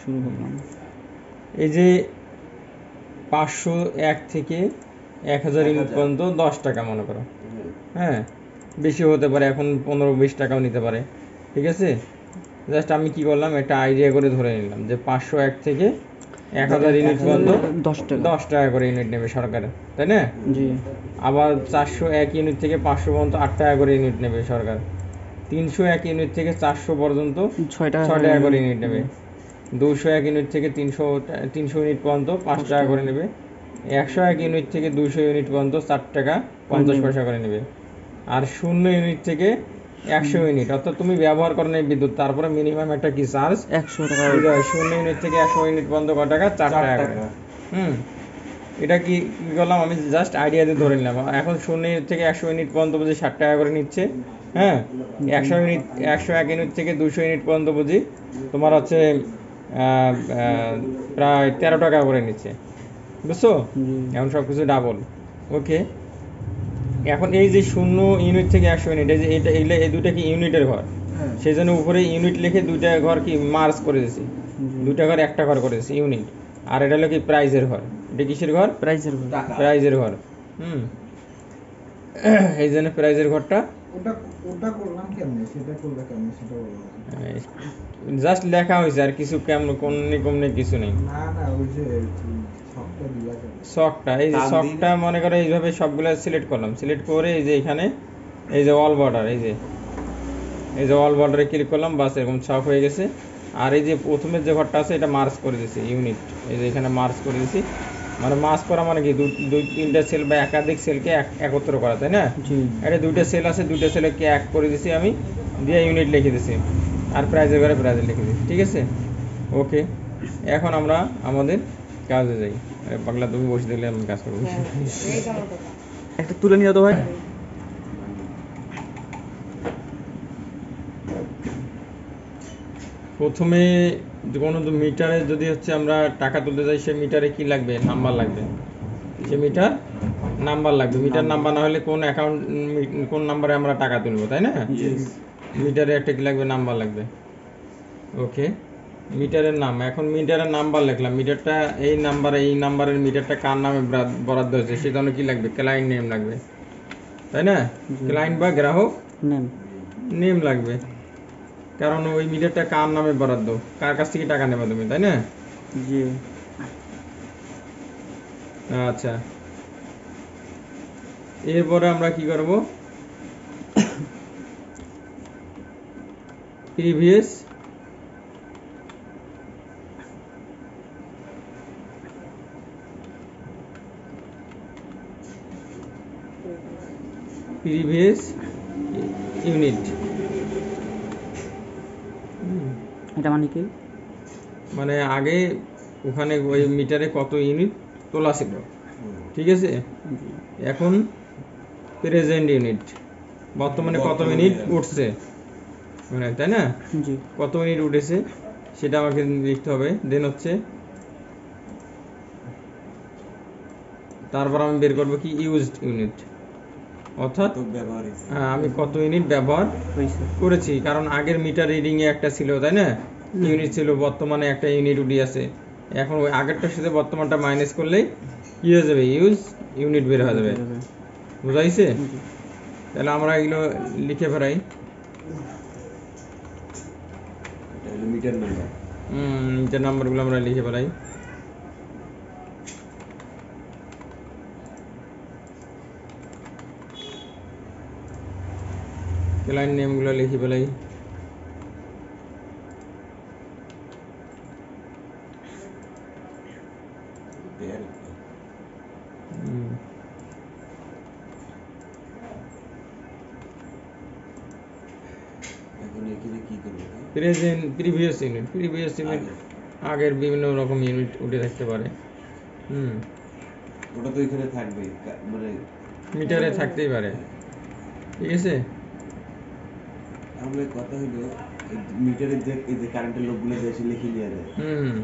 শুরু করলাম। এই যে 501 থেকে 1000 ইউনিট পর্যন্ত 10 টাকা মনে করো, হ্যাঁ, বেশি হতে পারে, এখন 15-20 টাকাও নিতে পারে, ঠিক আছে। জাস্ট আমি কি করলাম, একটা আইডিয়া করে ধরে নিলাম যে 501 থেকে 1000 ইউনিট পর্যন্ত 10 টাকা করে ইউনিট নেবে সরকার, তাই না? জি। আবার 401 ইউনিট থেকে 500 পর্যন্ত 8 টাকা করে ইউনিট নেবে সরকার। 301 ইউনিট থেকে 400 পর্যন্ত 6 টাকা করে ইউনিট নেবে। 201 ইউনিট থেকে 300 ইউনিট পর্যন্ত 5 টাকা করে নেবে। 101 ইউনিট থেকে 200 ইউনিট পর্যন্ত 4 টাকা 50 পয়সা করে নেবে। আর 0 ইউনিট থেকে 100 ইউনিট, অর্থাৎ তুমি ব্যবহার করো না বিদ্যুৎ, তারপরে মিনিমাম একটা কি চার্জ 100 টাকা। 0 ইউনিট থেকে 100 ইউনিট পর্যন্ত কত টাকা? 4 টাকা করে। এটা কি করলাম, আমি জাস্ট আইডিয়া দিয়ে ধরে নিলাম। এখন 0 ইউনিট থেকে 100 ইউনিট পর্যন্ত বুঝি 60 টাকা করে নিচ্ছে, হ্যাঁ। 101 ইউনিট থেকে 200 ইউনিট পর্যন্ত বুঝি তোমার হচ্ছে প্রায় 13 টাকা করে নিচ্ছে, বুঝছো? এখন সব কিছু ডাবল, ওকে। এখন এই যে 0 ইউনিট থেকে 100 ইউনিট, এই যে এই দুটা কি ইউনিটের ঘর, সেই জন্য উপরে ইউনিট লিখে দুইটা ঘর কি মার্জ করে দিয়েছি, দুইটা ঘর একটা ঘর করে দিয়েছি ইউনিট। আর এটা হলো কি প্রাইজের ঘর। এটা কিসের ঘর? প্রাইজের ঘর। এই জন্য প্রাইজের ঘরটা ওটা করলাম কেমনে, সেটা করবে কেমনে সেটা বলো। জাস্ট লেখা হয়েছে, আর কিছু কেমন কমনে কিছু নেই। না ওই যে শকটা দিলা কেমনে, শকটা, এই যে শকটা মনে করো এইভাবে সবগুলো সিলেক্ট করলাম, সিলেক্ট করে এই যে এখানে এই যে অল বর্ডার, এই যে অল বর্ডারে ক্লিক করলাম, বাস এরকম ছক হয়ে গেছে। আর এই যে প্রথমের যে ঘরটা আছে এটা মার্জ করে দিয়েছি ইউনিট, এই যে এখানে মার্জ করে দিয়েছি। মানে মার্জ করা মানে কি, দুই তিনটা সেল বা একাধিক সেলকে একত্র করা, তাই না? এটা দুইটা সেল আছে, দুইটা সেলকে এক করে দিয়েছি আমি, দিয়ে ইউনিট লিখে দিয়েছি, আর প্রাইজের ঘরে প্রাইজে লিখে দিয়েছি, ঠিক আছে, ওকে। এখন আমরা আমাদের কাজে যাই। আরে পাগলা, তুমি বসে দিলে আমি কাজ করবো। একটা তুলে নিয়ে তো ভাই। প্রথমে কোনো মিটারে যদি হচ্ছে আমরা টাকা তুলতে যাই, সে মিটারে কি লাগবে? নাম্বার লাগবে, সে মিটার নাম্বার লাগবে। মিটার নাম্বার না হলে কোন অ্যাকাউন্ট, কোন নাম্বারে আমরা টাকা তুলবো, তাই না? মিটারে একটা কি লাগবে? নাম্বার লাগবে, ওকে। মিটারের নাম, এখন মিটারের নাম্বার লিখলাম, মিটারটা এই নাম্বারের মিটারটা কার নামে বরাদ্দ হয়েছে সে জন্য কি লাগবে? ক্লায়েন্ট নেম লাগবে, তাই না? ক্লায়েন্ট বা গ্রাহক নেম লাগবে, কারণ ওই মিটারটা কার নামে বরাদ্দ, কার কাছ থেকে টাকা নেবা তুমি, তাই না? জি। আচ্ছা, এরপরে আমরা কি করব? প্রিভিয়াস ইউনিট, এটা মানে কি? মানে আগে ওখানে ওই মিটারে কত ইউনিট তোলা ছিল, ঠিক আছে। এখন প্রেজেন্ট ইউনিট, বর্তমানে কত ইউনিট উঠছে, মানে, তাই না? কত ইউনিট উঠেছে সেটা আমাকে লিখতে হবে। দেন হচ্ছে তারপর আমি বের করবো কি ইউজড ইউনিট, অর্থাৎ আমি কত ইউনিট ব্যবহার করেছি, কারণ আগের মিটার রিডিং এ একটা ছিল, তাই না? ইউনিট ছিল, বর্তমানে একটা ইউনিট উঠে আছে। এখন ওই আগেরটার সাথে বর্তমানটা মাইনাস করলেই কি হয়ে যাবে? ইউজ ইউনিট বের হয়ে যাবে, বুঝাইছে? তাহলে আমরা এগুলো লিখে ফেলাই, মিটার নাম্বারগুলো আমরা লিখে ফেলাই। ক্লায়েন্ট নেমগুলো লিখে ফেলাই। প্রিভিয়াস ইউনিট আগের বিভিন্ন রকম ইউনিট উঠে থাকতে পারে, ওটা তো এখানে থাকবে, মানে মিটারে থাকতেই পারে, ঠিক আছে। তাহলে কথা হলো মিটারের যে কারেন্টের লোকগুলো দেশে লিখে নিয়ে যায়,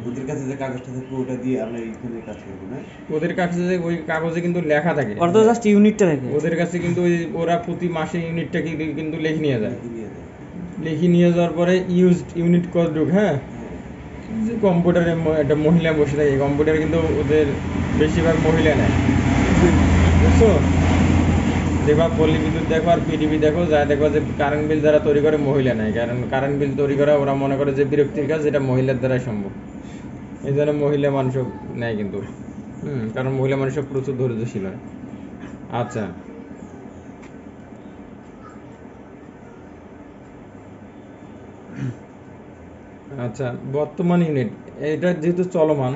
ওদের কাছে যে কাগজটা থাকবে ওটা দিয়ে আমরা এইখানে কাজ করবো না। ওদের কাছে যে ওই কাগজে কিন্তু লেখা থাকে, অর্থাৎ জাস্ট ইউনিটটা থাকে ওদের কাছে, কিন্তু ওই ওরা প্রতি মাসে ইউনিটটা কিন্তু লিখে নিয়ে যায়। লিখে নিয়ে যাওয়ার পরে ইউজড ইউনিট কতটুক, হ্যাঁ, যে কম্পিউটারে একটা মহিলা বসে থাকে, কম্পিউটারে কিন্তু ওদের বেশিরভাগ মহিলা নেয়, বুঝছো? দেখবা পল্লী বিদ্যুৎ দেখো আর পিডিবি দেখো, যা দেখো যে কারেন্ট বিল যারা তৈরি করে মহিলা নেয়, কারণ কারেন্ট বিল তৈরি করা ওরা মনে করে যে বিরক্তির কাজ, যেটা মহিলার দ্বারা সম্ভব। এই জন্য মহিলা মানুষও নেয় কিন্তু, কারণ মহিলা মানুষও প্রচুর ধৈর্যশীল হয়। আচ্ছা, আচ্ছা, বর্তমান ইউনিট এটা যেহেতু চলমান,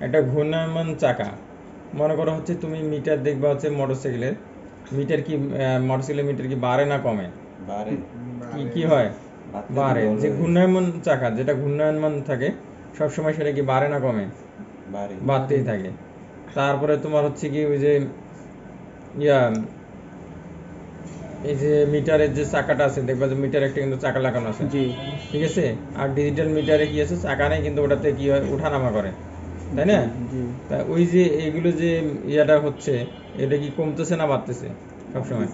একটা ঘূর্ণায়মান চাকা, মনে করো হচ্ছে তুমি মিটার দেখবা হচ্ছে মোটরসাইকেলের মিটার, কি মোটরসাইকেলের মিটার কি বাড়ে না কমে? বারে কি হয়? বাড়তে বাড়ে। বড় যে হয়েছে। ঘূর্ণায়মান চাকা, যেটা ঘূর্ণায়মান থাকে সবসময়, সেটা কি বাড়ে না কমে? বারে বাড়তেই থাকে। তারপরে তোমার হচ্ছে কি ওই যে ইয়া, এই যে মিটারের যে চাকাটা আছে, দেখবা যে মিটারে একটা কিন্তু চাকা লাগানো আছে, জি ঠিক আছে? আর ডিজিটাল মিটারে কি আছে, চাকা নেই, কিন্তু ওটাতে কি হয়, ওঠানামা করে, তাই না? জি তা ওই যে এগুলো যে ইয়াটা হচ্ছে, এটা কি কমতেছে না বাড়তেছে? সবসময়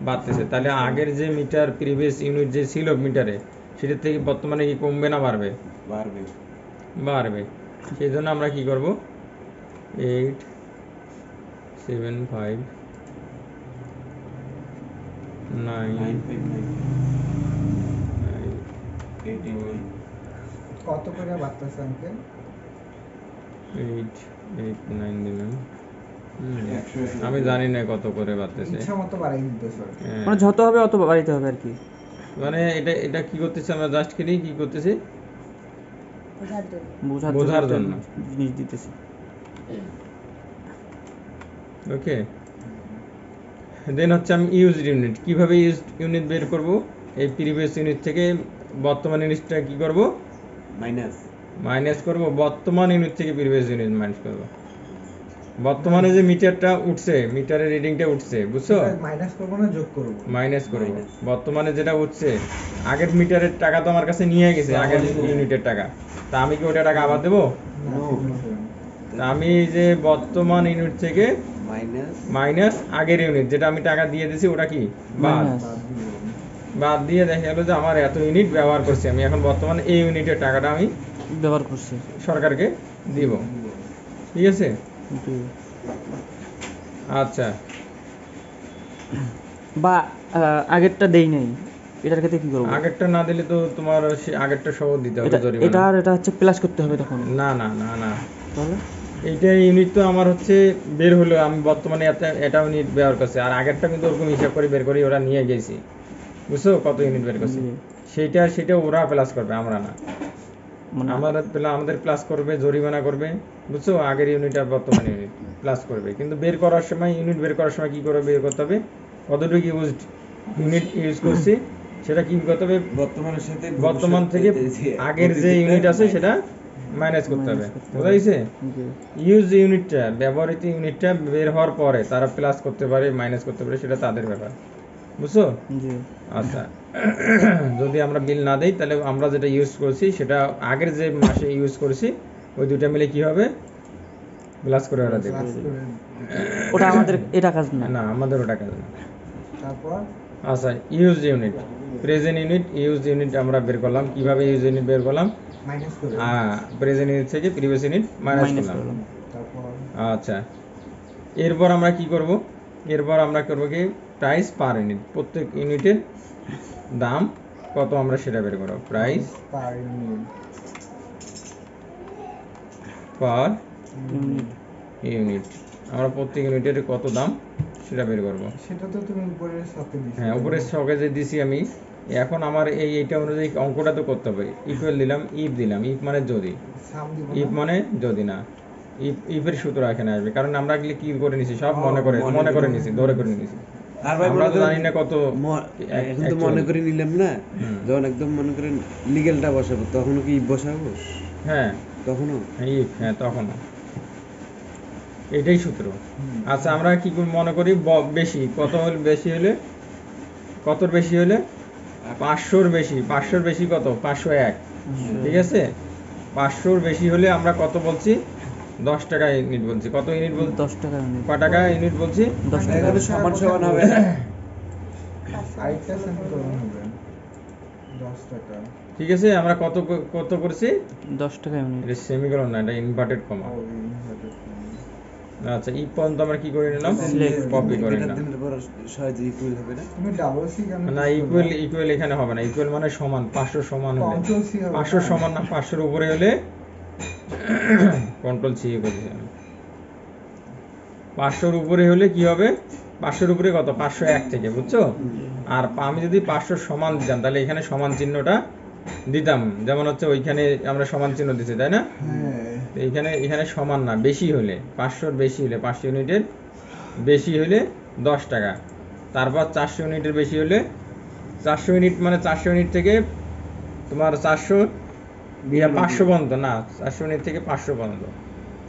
বাড়তেছে। তাহলে আগের যে মিটার, প্রিভিয়াস ইউনিট যে ছিল মিটারে, সেটার থেকে বর্তমানে কি কমবে না বাড়বে? বাড়বে। বাড়বে। সেই জন্য আমরা কি করব, 8 7 5 9 959 89 কত করে বাড়তেছে আঙ্কেল? 8 8 9 দিলাম। 100 আমি জানি না কত করে বাড়তেছে। ইচ্ছা মতো বাড়াই দিতেছে আর কি। হ্যাঁ। মানে যত হবে অত বাড়িতে হবে আর কি। মানে এটা কি করতেছে, আমরা জাস্ট কি করতেছি, বোঝার বোঝার জন্য। জিনিস দিতেছি। ওকে, দেন হচ্ছে আমি ইউজড ইউনিট, কিভাবে ইউজড ইউনিট বের করব? এই প্রিভিয়াস ইউনিট থেকে বর্তমান ইউনিটটা কি করব, মাইনাস মাইনাস করব। বর্তমান ইউনিট থেকে প্রিভিয়াস ইউনিট মাইনাস করব। বর্তমানে যে মিটারটা উঠছে, মিটারের রিডিংটা উঠছে, বুঝছো? মাইনাস করবো না যোগ করবো? মাইনাস করব। Minus। বর্তমানে যেটা উঠছে, আগের মিটারের টাকা তো আমার কাছে নিয়ে গেছে, আগের ইউনিটের টাকা, তা আমি কি ওটা টাকা আবার দেবো? না, No। ঠিক আছে। তা আমি এই যে বর্তমান ইউনিট থেকে মাইনাস মাইনাস আগের ইউনিট, যেটা আমি টাকা দিয়ে দিয়েছি, ওটা কি বাদ। Minus। বাদ দিব। বাদ দিয়ে দেখা গেলো যে আমার এত ইউনিট ব্যবহার করছি, আমি এখন বর্তমানে এই ইউনিটের টাকাটা আমি ব্যবহার করছে। সরকারকে দিব, ঠিক আছে? জি। আচ্ছা, বা আগেরটা দেই নাই, এটার ক্ষেত্রে কি করবো? আগেরটা না দিলে তো তোমার সে আগেরটা সহ দিতে হবে এটা জরিমানা। আর এটা হচ্ছে প্লাস করতে হবে তখন। না না না না, তাহলে এইটা ইউনিট তো আমার হচ্ছে বের হলো, আমি বর্তমানে এটা ইউনিট ব্যবহার করছি, আর আগেরটা কিন্তু ওরকম হিসাব করে বের করে ওরা নিয়ে গেছি, বুঝছো কত ইউনিট বের করছি? জি। সেটা ওরা প্লাস করবে, আমরা না। মানে আমাদের প্লাস করবে, জরিমানা করবে, বুঝছো? আগের ইউনিট আর বর্তমান ইউনিট প্লাস করবে, কিন্তু বের করার সময়, ইউনিট বের করার সময় কি করে বের করতে হবে, কতটুকু ইউনিট ইউজ করছি সেটা কি করতে হবে, বর্তমানের সাথে বর্তমান থেকে আগের যে ইউনিট আছে সেটা মাইনাস করতে হবে, বুঝা গেছে? জি। ইউজ ইউনিটটা, ব্যবহৃত ইউনিটটা বের হওয়ার পরে তারা প্লাস করতে পারে, মাইনাস করতে পারে, সেটা তাদের ব্যাপার, বুঝছো? জি। আচ্ছা, যদি আমরা বিল না দেই, তাহলে আমরা যেটা ইউজ করছি সেটা আগের যে মাসে ইউজ করেছি, ওই দুইটা মিলে কি হবে, প্লাস করে ওরা দেবে। প্লাস করে। ওটা আমাদের এটা কাজ না। না, আমাদের ওটা কাজ না। তারপর আচ্ছা, use unit, present unit, use unit আমরা বের করলাম। কিভাবে ইউজ ইউনিট বের করলাম? মাইনাস করে। প্রেজেন্ট ইউনিট থেকে প্রিভিয়াস ইউনিট মাইনাস মাইনাস করলাম। করলাম। তারপর আচ্ছা, এরপর আমরা কি করব, এরপর আমরা করব কি, প্রাইস পার ইউনিট, প্রত্যেক ইউনিটের দাম কত আমরা সেটা বের করব। Price per unit. Per unit. Unit, আমরা প্রত্যেক ইউনিটের কত দাম সেটা বের করব। সেটা তো তুমি উপরের সাথে দিছো। হ্যাঁ, উপরে ছকে যে দিছি আমি, এখন আমার এইটা অনুযায়ী অঙ্কটা তো করতে হবে। ইকুয়াল দিলাম, ইফ দিলাম, ইফ মানে যদি, সাম দিব ইফ না? মানে যদি না, ইফের সূত্র এখানে আসবে, কারণ আমরা এগুলি কি করে নিছি, সব ও, মনে করে নিছি, ধরে করে নিছি। আর ভাই আমরা মনে তো করেন জানি না কত এখন তো মনে করে নিলাম না, হুম। যখন একদম মনে করেন লিগেলটা বসাবো তখনও কি বসাবো? হ্যাঁ, তখনও ইফ, হ্যাঁ তখন এটাই সূত্র। হুম। আচ্ছা, আমরা কি করে মনে করি বেশি, কত হলে বেশি হলে, কতর বেশি হলে 500-র বেশি, 500-র বেশি কত, 501, ঠিক আছে? 500-র বেশি হলে আমরা কত বলছি, 10 টাকা ইউনিট বলছি। কত ইউনিট বলছি, 10 টাকা ইউনিট। কয় টাকা ইউনিট বলছি? 10 টাকা। এখানে সমান সমান হবে না? আরেকটা সেন্ট করুন হবে 10 টাকা। ঠিক আছে, আমরা কত কত করছি? 10 টাকা ইউনিট। এটা সেমিকোলন না, এটা ইনভার্টেড কমা। ও, inverted comma। আচ্ছা, ই পর্যন্ত আমরা কি করে নিলাম? Select। কপি করে এটা নিলাম। দিলে পরে সহজে ইকুয়াল হবে না? তুমি ডাবল সি কেন না, ইকুয়াল ইকুয়াল এখানে হবে না। ইকুয়াল মানে সমান, 500 সমান হলে, কন্ট্রোল সি হবে 500 না? সমান না, 500 এর উপরে হলে কন্ট্রোল সি করেছি আমি। 500 এর উপরে হলে কি হবে? 500 এর উপরে কত? 501 থেকে, বুঝছো? আর আমি যদি 500 সমান দিতাম তাহলে এখানে সমান চিহ্নটা দিতাম, যেমন হচ্ছে ওইখানে আমরা সমান চিহ্ন দিচ্ছি, তাই না? হ্যাঁ। তো এখানে সমান না, বেশি হলে, 500 এর বেশি হলে, 500 ইউনিটের বেশি হলে 10 টাকা। তারপর 400 ইউনিটের বেশি হলে, 400 ইউনিট মানে 400 ইউনিট থেকে তোমার 400 500 পর্যন্ত না, 400 ইউনিট থেকে 500 পর্যন্ত,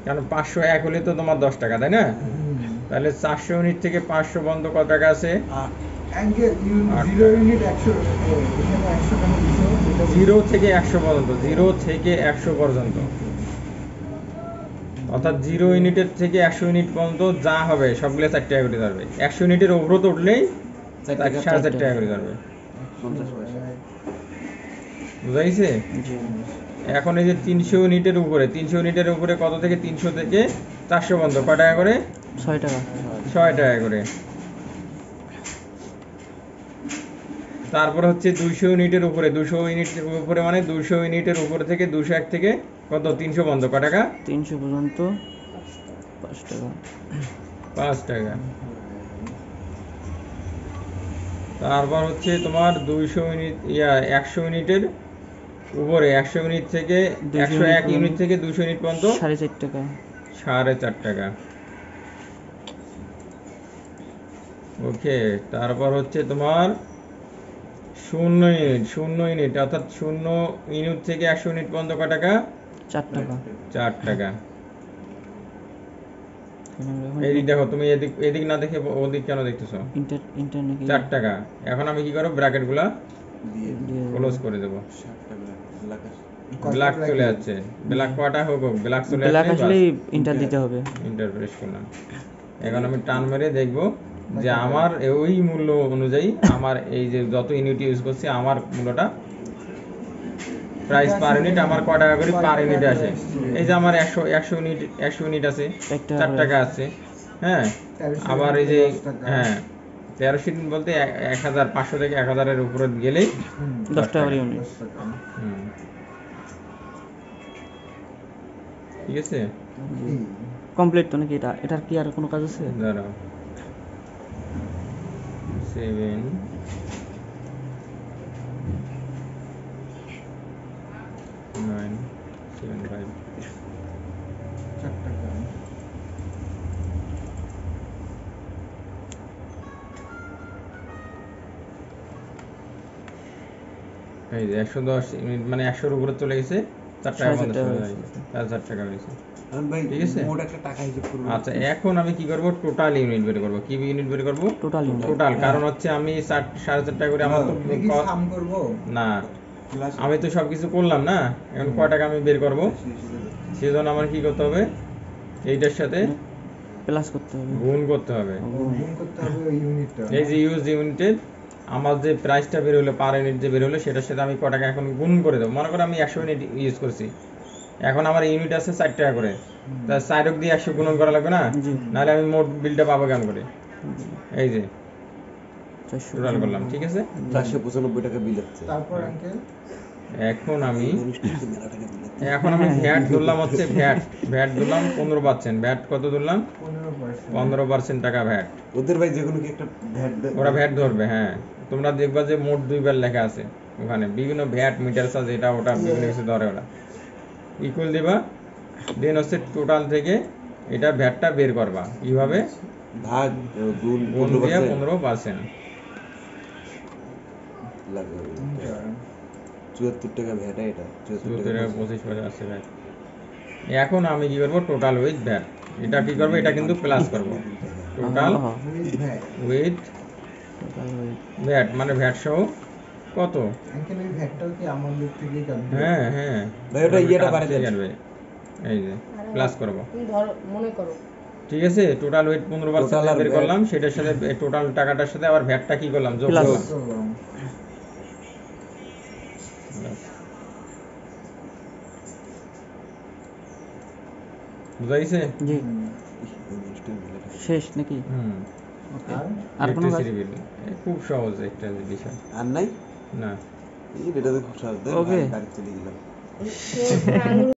কারণ 501 হলে তো তোমার 10 টাকা, তাই না? হুম। তাহলে 400 ইউনিট থেকে 500 পর্যন্ত কত টাকা আছে? অ্যাঙ্গেল আট 0 ইউনিট 100 এখানে 100 কেন দিছো? এটা 0 থেকে 100 পর্যন্ত, 0 থেকে 100 পর্যন্ত, অর্থাৎ 0 ইউনিটের থেকে 100 ইউনিট পর্যন্ত যা হবে সবগুলো 4 টাকা করে ধরবে। 100 ইউনিটের উপরে তো উঠলেই 4.5 টাকা করে ধরবে। 50 পয়সা। বুঝা গেছে? জি। এখন এই যে 300 ইউনিটের উপরে, 300 ইউনিটের উপরে কত থেকে 300 থেকে 400 পর্যন্ত কয় টাকা করে? 6 টাকা। 6 টাকা করে। তারপর হচ্ছে 200 ইউনিটের উপরে, 200 ইউনিটের উপরে মানে 200 ইউনিটের উপরে থেকে 201 থেকে কত 300 পর্যন্ত কয় টাকা? 300 পর্যন্ত 5 টাকা। 5 টাকা। তারপর হচ্ছে তোমার 200 ইউনিট 100 ইউনিটের উপরে, 100 ইউনিট থেকে 200 101 ইউনিট ইউনিট থেকে 200 ইউনিট পর্যন্ত 4.5 টাকা। 4.5 টাকা। ওকে, তারপর হচ্ছে তোমার 0 ইউনিট অর্থাৎ 0 ইউনিট থেকে 100 ইউনিট পর্যন্ত কয় টাকা? 4 টাকা। 4 টাকা। এখানে এই দেখো, তুমি এদিক এদিক না দেখে ওদিক কেন দেখতেছো? ইন্টার নাকি 4 টাকা। এখন আমি কি করব? ব্র্যাকেটগুলো দিয়ে দিয়ে ক্লোজ করে দেব। 60 টাকা লাগাস। ব্ল্যাক চলে যাচ্ছে, ব্ল্যাক কয়টা হোক, ব্ল্যাক চলে ব্ল্যাক আসলে আসলে ইন্টার দিতে হবে। ইন্টার প্রেস করলাম। এখন আমি টান মেরে দেখব যে আমার ওই মূল্য অনুযায়ী আমার এই যে যত ইউনিট ইউজ করছি আমার মূল্যটা প্রাইস পার ইউনিট আমার কয় টাকা করে পার ইউনিট আসে। এই যে আমার 100 ইউনিট আছে, 4 টাকা আছে। হ্যাঁ, আবার এই যে হ্যাঁ 1300 ইউনিট বলতে 1500 থেকে 1000 এর উপরে গেলেই 10 টাকা করে ইউনিট। 10 টাকা। হুম, ঠিক আছে। জি। কমপ্লিট তো নাকি এটা? এটার কি আর কোনো কাজ আছে? দাঁড়াও, 7 9 7 5 4 টাকা। এই যে 110 ইউনিট মানে 100 এর উপরে চলে গেছে, 4 টাকা 4.5 টাকা 50 হয়েছে। 4 টাকা হয়েছে। এখন ভাই ঠিক আছে? মোট একটা টাকা হিসাব করব। আচ্ছা, এখন আমি কি করব? টোটাল ইউনিট বের করব। কি ইউনিট বের করব? Total unit. টোটাল, কারণ হচ্ছে আমি 4.5 টাকা করে আমার তো তুমি কি সাম করবো? না, ক্লাস আমি তো সবকিছু করলাম না, এখন কয় টাকা আমি বের করব? সেজন্য আমার কি করতে হবে? এইটার সাথে প্লাস করতে হবে। গুণ করতে হবে। গুণ করতে হবে ওই ইউনিটটা। এই যে ইউজ ইউনিটের আমার যে প্রাইসটা বের হলো, পার ইউনিট যে বের হলো, সেটার সাথে আমি ক টাকা এখন গুণ করে দেবো। মনে করো আমি 100 ইউনিট ইউজ করছি, এখন আমার ইউনিট আছে 4 টাকা করে, তা 4 দিয়ে 100 গুণন করা লাগবে না? জি। নাহলে আমি মোট বিলটা পাবো কেমন করে? এই যে 400 টোটাল করলাম, ঠিক আছে। 495 টাকা বিল হচ্ছে। তারপর আঙ্কেল এখন আমি মেলা টাকা বিল হচ্ছে। ভ্যাট ধরলাম, হচ্ছে ভ্যাট ধরলাম 15%। ভ্যাট কত ধরলাম? 15%। 15% টাকা ভ্যাট। ওদের ভাই যেকোনো কি একটা ভ্যাট ওরা ভ্যাট ধরবে, হ্যাঁ। তোমরা দেখবা যে মোট 2 বার লেখা আছে ওখানে, বিভিন্ন ভ্যাট, মিটার চার্জ, এটা ওটা বিভিন্ন কিছু ধরে ওরা। ইকুয়াল দিবা, দেন হচ্ছে টোটাল থেকে এটা ভ্যাটটা বের করবা কিভাবে? ভাগ গুণ গুণ দিয়ে 15% 15%। লাগবে। 74 টাকা ভ্যাট এটা 74 টাকা 25 পয়সা আছে ভ্যাট। এখন আমি কি করব? Total with VAT. এটা কি করব? এটা কিন্তু প্লাস করব। Total with VAT. With VAT মানে ভ্যাট সহ কত? আঙ্কেল এই ভ্যাটটাও কি আমাদের থেকেই কাটবে? হ্যাঁ হ্যাঁ, ভাই ওটা ইয়েটা বাড়াই দেন। কাটবে। এই যে প্লাস করব, তুমি ধরো মনে করো ঠিক আছে। টোটাল ওয়েট 15% Total আর বের VAT করলাম, সেটার সাথে টোটাল টাকাটার সাথে আবার ভ্যাটটা কি করলাম? যোগ Plus। করলাম। করলাম। ব্যাস। বুঝা গেছে? জি এই জিনিসটা মিলে থাকে। শেষ নাকি? হুম ওকে আর আর কোনো কাজ? ইলেকট্রিসিটি বিল খুব সহজ একটা বিষয় আর নাই না এই এটা তো খুব সহজ Okay. গাড়ি চলে গেলাম